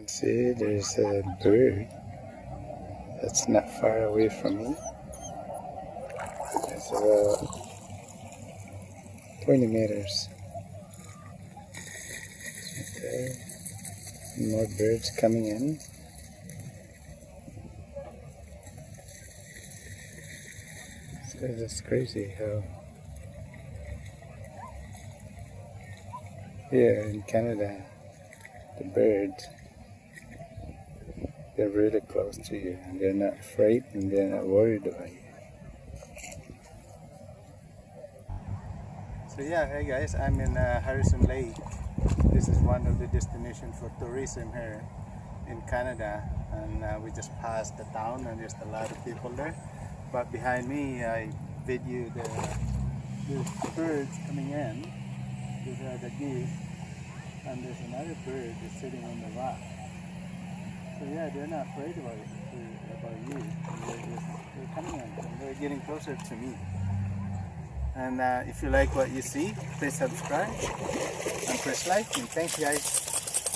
can see there's a bird that's not far away from me. It's about 20 meters. Okay. More birds coming in. So it's crazy how here in Canada the birds, they're really close to you and they're not afraid and they're not worried about you. So yeah, hey guys, I'm in Harrison Lake. This is one of the destinations for tourism here in Canada, and we just passed the town and there's a lot of people there. But behind me, I videoed the birds coming in. These are the geese, and there's another bird that's sitting on the rock. So yeah, they're not afraid about you. They're coming in and they're getting closer to me. And if you like what you see, please subscribe and press like, and thanks guys.